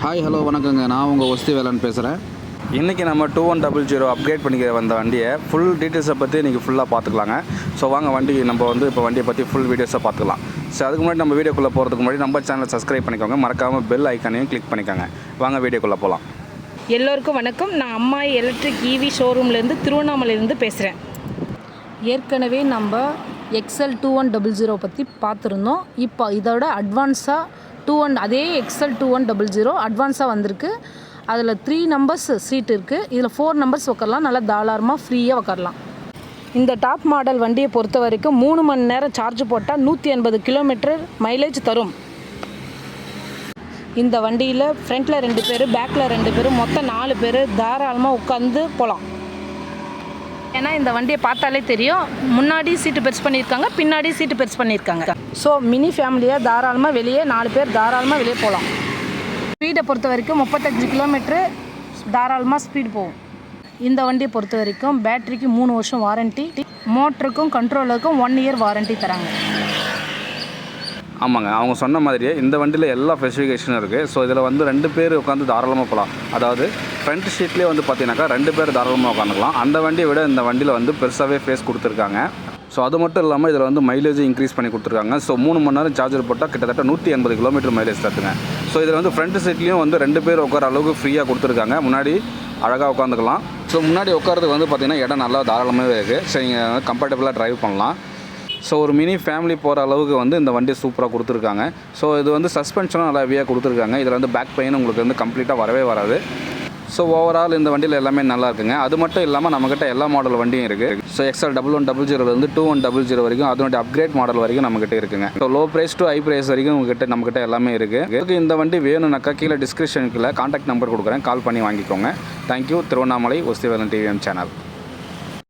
Hi hello வணக்கங்க. நான் உங்கள் ஒஸ்தி வேலன் பேசுகிறேன். இன்றைக்கி நம்ம 2100 அப்கிரேட் பண்ணிக்க வந்த வண்டியை ஃபுல் டீட்டெயில்ஸை பற்றி இன்றைக்கி ஃபுல்லாக பார்த்துக்கலாங்க. ஸோ வாங்க நம்ம இப்போ வண்டியை பற்றி ஃபுல் வீடியோஸை பார்த்துக்கலாம். ஸோ அதுக்கு முன்னாடி நம்ம வீடியோக்குள்ளே போகிறதுக்கு முன்னாடி நம்ம சேனலை சப்ஸ்கிரைப் பண்ணிக்கோங்க. மறக்காமல் பெல் ஐக்கானையும் கிளிக் பண்ணிக்கோங்க. வாங்க வீடியோக்குள்ளே போகலாம். எல்லோருக்கும் வணக்கம். நான் அம்மாயி எலக்ட்ரிக் ஈவி ஷோரூம்லேருந்து திருவண்ணாமலையிலேருந்து பேசுகிறேன். ஏற்கனவே நம்ம எக்ஸல் 2100 பற்றி பார்த்துருந்தோம். இப்போ இதோட அட்வான்ஸாக அதே எக்ஸல் 2100 அட்வான்ஸாக வந்திருக்கு. அதில் 3 நம்பர்ஸ் சீட் இருக்குது. இதில் 4 நம்பர்ஸ் உட்காரலாம். நல்லா தாராளமாக ஃப்ரீயாக உட்காரலாம். இந்த டாப் மாடல் வண்டியை பொறுத்த வரைக்கும் 3 மணி நேரம் சார்ஜ் போட்டால் 180 கிலோமீட்டர் மைலேஜ் தரும். இந்த வண்டியில் ஃப்ரண்ட்டில் 2 பேர், பேக்கில் 2 பேர், மொத்தம் 4 பேர் தாராளமாக உட்காந்து போகலாம். ஏன்னா இந்த வண்டியை பார்த்தாலே தெரியும், முன்னாடி சீட்டு பெருசு பண்ணியிருக்காங்க, பின்னாடி சீட்டு பெருசு பண்ணியிருக்காங்க. ஸோ மினி ஃபேமிலியாக தாராளமாக வெளியே 4 பேர் தாராளமாக வெளியே போகலாம். ஸ்பீடை பொறுத்த வரைக்கும் 35 கிலோமீட்ரு தாராளமாக ஸ்பீடு போகும். இந்த வண்டியை பொறுத்த வரைக்கும் பேட்டரிக்கு 3 வருஷம் வாரண்ட்டி, மோட்டருக்கும் கண்ட்ரோலருக்கும் 1 இயர் வாரண்ட்டி தராங்க. ஆமாங்க, அவங்க சொன்ன மாதிரியே இந்த வண்டியில் எல்லா ஸ்பெசிஃபிகேஷனும் இருக்குது. ஸோ இதில் 2 பேர் உட்காந்து தாராளமாக போகலாம். அதாவது ஃப்ரண்ட் சீட்லேயே பார்த்தீங்கன்னாக்கா 2 பேர் தாராளமாக உட்காந்துக்கலாம். அந்த வண்டியை விட இந்த வண்டியில் பெருசாகவே ஃபேஸ் கொடுத்துருக்காங்க. ஸோ அது மட்டும் இல்லாமல் இதில் மைலேஜும் இன்க்ரீஸ் பண்ணி கொடுத்துருக்காங்க. ஸோ 3 மணி நேரம் சார்ஜர் போட்டால் கிட்டத்தட்ட 180 கிலோமீட்டர் மைலேஜ் தருதுங்க. ஸோ இதில் ஃப்ரண்ட் சீட்லேயும் 2 பேர் உட்கார அளவுக்கு ஃப்ரீயாக கொடுத்துருக்காங்க. முன்னாடி அழகாக உட்காந்துக்கலாம். ஸோ முன்னாடி உட்காரதுக்கு பார்த்தீங்கன்னா இடம் நல்லா தாராளமாகவே இருக்குது. ஸோ நீங்கள் கம்ஃபர்டபுளாக ட்ரைவ் பண்ணலாம். ஸோ ஒரு மினி ஃபேமிலி போகிற அளவுக்கு இந்த வண்டி சூப்பராக கொடுத்துருக்காங்க. ஸோ இது சஸ்பென்ஷனும் நல்லா ஹெவியாக கொடுத்துருக்காங்க. இதில் பேக் பெயின் உங்களுக்கு கம்ப்ளீட்டாக வரவே வராது. ஸோ ஓவரால் இந்த வண்டியில் எல்லாமே நல்லா இருக்குங்க. அது மட்டும் இல்லாமல் நம்மக்கிட்ட எல்லா மாடல் வண்டியும் இருக்குது. ஸோ எக்ஸல் 1100 2100 வரைக்கும் அதனுடைய அப்கிரேட் மாடல் வரைக்கும் நம்மக்கிட்ட இருக்குங்க. So low price to high price வரைக்கும் நம்மக்கிட்ட எல்லாமே இருக்குது. இந்த வண்டி வேணும்னாக்கா கீழே டிஸ்கிரிப்ஷனுக்குள்ள கான்டாக்ட் நம்பர் கொடுக்குறேன், கால் பண்ணி வாங்கிக்கோங்க. Thank you. Tiruvannamalai Osthi Velan TVM channel.